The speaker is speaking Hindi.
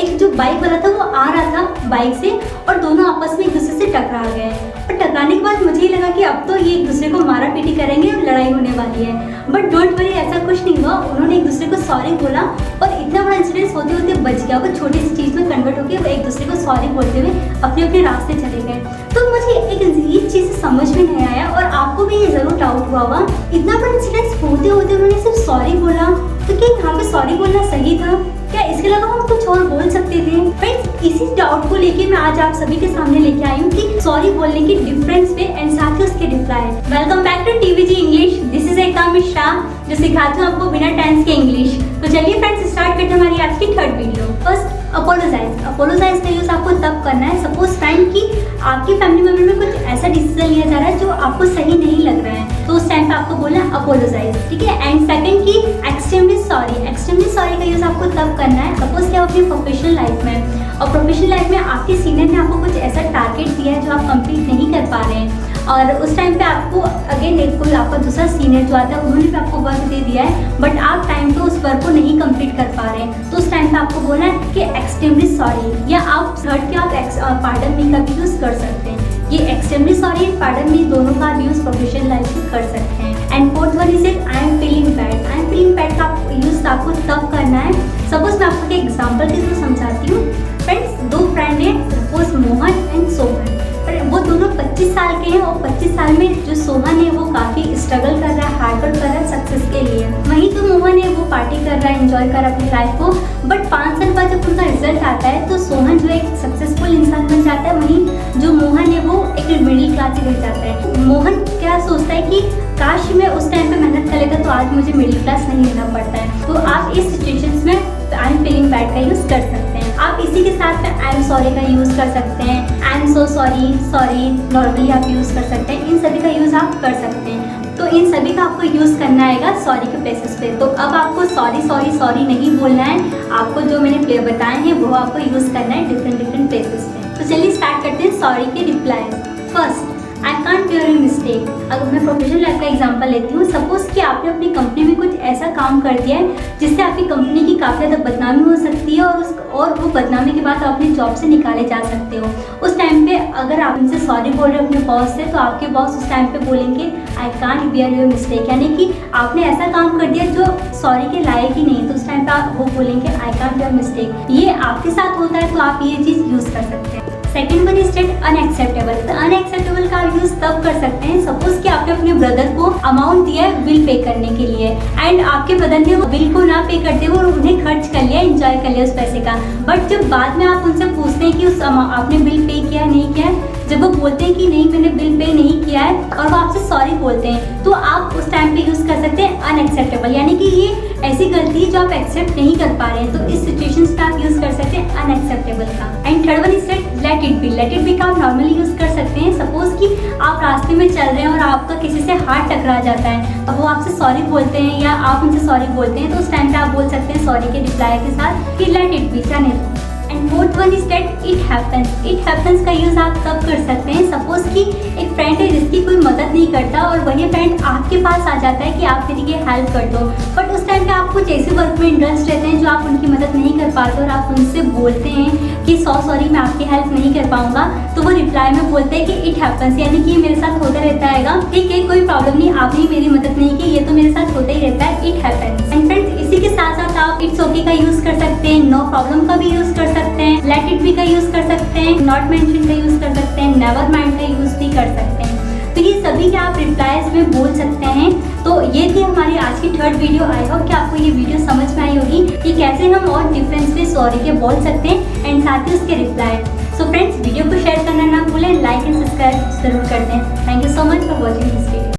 एक जो बाइक वाला था वो आ रहा था बाइक से और दोनों आपस में एक दूसरे से टकरा गए। और टकराने के बाद मुझे ही लगा कि अब तो ये एक दूसरे को मारा पीटी करेंगे और लड़ाई होने वाली है, बट डोंट वरी, ऐसा कुछ नहीं हुआ। उन्होंने एक दूसरे को सॉरी बोला और इतना बड़ा इंसिडेंट होते होते बच गया। वो छोटी सी चीज़ में कन्वर्ट होकर वो एक दूसरे को सॉरी बोलते हुए अपने अपने रास्ते चले गए। तो मुझे एक ये चीज़ समझ में नहीं आया और आपको भी ये ज़रूर डाउट हुआ होगा, इतना बड़ा इंसिडेंट होते होते उन्होंने सिर्फ सॉरी बोला, तो क्या यहाँ पे सॉरी बोलना सही था? क्या इसके अलावा हम कुछ और बोल सकते थे? फ्रेंड्स, इसी डाउट को लेके मैं आज आप सभी के सामने लेके आई हूँ कि सॉरी बोलने की डिफरेंस पे एंड साथ ही उसके reply. Welcome back to TVG English. This is Ekta Mishra जो सिखाती हूँ आपको बिना टेंस के इंग्लिश। तो चलिए फ्रेंड्स, स्टार्ट करते हैं हमारी आज की third video. First, apologise. Apologise का यूज आपको तब करना है सपोज टाइम कि आपकी फैमिली मेंबर में कुछ ऐसा डिसीजन लिया जा रहा है जो आपको सही नहीं लग रहा है, तो उस टाइम पे आपको बोलना है अपोलोजाइज, ठीक है। एंड सेकंड की एक्सट्रीमली सॉरी। एक्सट्रीमली सॉरी का यूज आपको तब करना है सपोज कि आप अपनी प्रोफेशनल लाइफ में और प्रोफेशनल लाइफ में आपके सीनियर ने आपको कुछ ऐसा टारगेट दिया है जो आप कंप्लीट नहीं कर पा रहे हैं और उस टाइम पे आपको अगेन एक कोई आपका दूसरा सीनियर जो आता है उन्होंने भी आपको वर्क दे दिया है बट आप टाइम पे उस वर्क को नहीं कंप्लीट कर पा रहे हैं, तो उस टाइम पे आपको बोलना है कि एक्सट्रीमली सॉरी। या आप थर्ड के आप पार्डन मी का भी यूज़ कर सकते हैं। ये extremely sorry and pardon me दोनों का यूज़ प्रोफेशनल लाइफ में कर सकते हैं। And fourth one is it I am feeling bad. I am feeling bad का यूज़ आपको तब करना है सपोज मैं आपको एक एग्जाम्पल के थ्रू समझाती हूँ। फ्रेंड्स, दो फ्रेंड है सपोज मोहन एंड सोहन, वो दोनों 25 साल के हैं और 25 साल में जो सोहन है वो काफ़ी स्ट्रगल कर रहा है, हार्ड वर्क कर रहा है सक्सेस के लिए। वहीं जो मोहन है वो पार्टी कर रहा है, एंजॉय कर रहा है अपनी लाइफ को, बट 5 साल बाद जब उनका रिजल्ट आता है तो सोहन जो एक सक्सेसफुल इंसान बन जाता है, वहीं जो मोहन है वो एक मिडिल क्लास से रह जाता है। मोहन क्या सोचता है कि काश मैं उस टाइम पे मेहनत कर लेता तो आज मुझे मिडिल क्लास नहीं रहना पड़ता है। तो आप इस सिचुएशंस में आई एम फीलिंग बैड का यूज़ कर सकते हैं। आप इसी के साथ में आई एम सॉरी का यूज़ कर सकते हैं, I am so sorry, sorry normally आप यूज़ कर सकते हैं। इन सभी का यूज़ आप कर सकते हैं। तो इन सभी का आपको यूज़ करना आएगा सॉरी के प्लेसेस पे। तो अब आपको सॉरी सॉरी सॉरी नहीं बोलना है, आपको जो मैंने बताए हैं वो आपको यूज़ करना है डिफरेंट प्लेसेस पे। तो चलिए स्टार्ट करते हैं सॉरी के replies. First, I can't bear your mistake. अगर मैं प्रोफेशनल लाइफ का एग्जांपल लेती हूँ, सपोज कि आपने अपनी कंपनी में कुछ ऐसा काम कर दिया है जिससे आपकी कंपनी की काफ़ी ज़्यादा बदनामी हो सकती है और वो बदनामी के बाद आप अपनी जॉब से निकाले जा सकते हो। उस टाइम पे अगर आप उनसे सॉरी बोल रहे हो अपने बॉस से, तो आपके बॉस उस टाइम पे बोलेंगे I can't bear your mistake, यानी कि आपने ऐसा काम कर दिया जो सॉरी के लायक ही नहीं, तो उस टाइम पे वो बोलेंगे आई कांट बेयर मिस्टेक। ये आपके साथ होता है तो आप ये चीज़ यूज़ कर सकते हैं। Second one is unacceptable. तो अनएक्सेप्टेबल का यूज तब कर सकते हैं सपोज कि आपने अपने ब्रदर को अमाउंट दिया है बिल पे करने के लिए एंड आपके ब्रदर ने वो बिल को ना पे करते हुए उन्हें खर्च कर लिया, एंजॉय कर लिया उस पैसे का, बट जब बाद में आप उनसे पूछते हैं कि उस आपने बिल पे किया नहीं किया, जब वो बोलते हैं कि नहीं मैंने बिल पे नहीं किया है और वो आपसे सॉरी बोलते हैं, तो आप उस टाइम पे यूज़ कर सकते हैं अनएक्सेप्टेबल, यानी कि ये ऐसी गलती है जो आप एक्सेप्ट नहीं कर पा रहे हैं, तो इस सिचुएशंस पे आप यूज़ कर सकते हैं अनएक्सेप्टेबल का। And third one is let it be. Let it be का आप नॉर्मली यूज़ कर सकते हैं सपोज कि आप रास्ते में चल रहे हैं और आपका किसी से हाथ टकरा जाता है, तो वो आपसे सॉरी बोलते हैं या आप उनसे सॉरी बोलते हैं, तो उस टाइम पे आप बोल सकते हैं सॉरी के रिप्लाई के साथ कि लेट इट बी, जाने दो। And fourth one is that it happens. It happens का यूज़ आप तब कर सकते हैं सपोज कि एक फ्रेंड है जिसकी कोई मदद नहीं करता और वही फ्रेंड आपके पास आ जाता है कि आप मेरी ये हेल्प कर दो, बट उस टाइम पे आप कुछ ऐसे वर्क में इंटरेस्ट रहते हैं जो आप उनकी मदद नहीं कर पाते और आप उनसे बोलते हैं कि सॉरी मैं आपकी हेल्प नहीं कर पाऊंगा, तो वो रिप्लाई में बोलते हैं कि इट हैपन्स, यानी कि मेरे साथ होता रहता है, ठीक है कोई प्रॉब्लम नहीं, आपने मेरी मदद नहीं की, ये तो मेरे साथ होता ही रहता है, इट हैपन्स। एंड फ्रेंड्स, इसी के साथ साथ आप इट्स ओके का यूज़ कर सकते हैं, नो प्रॉब्लम का भी यूज़ कर सकते हैं, लेट इट बी का यूज़ कर सकते हैं, नॉट मेंशन का यूज़ कर सकते हैं, नेवर माइंड का यूज़ भी कर सकते हैं। तो ये सभी के आप रिप्लाईज में बोल सकते हैं। तो ये थी हमारी आज की थर्ड वीडियो। आई होप कि आपको ये वीडियो समझ में आई होगी कि कैसे हम और डिफरेंसली सॉरी के बोल सकते हैं एंड साथ ही उसके रिप्लाई। सो फ्रेंड्स, वीडियो को शेयर करना ना भूलें, लाइक एंड सब्सक्राइब जरूर कर दें। Thank you so much for watching this video.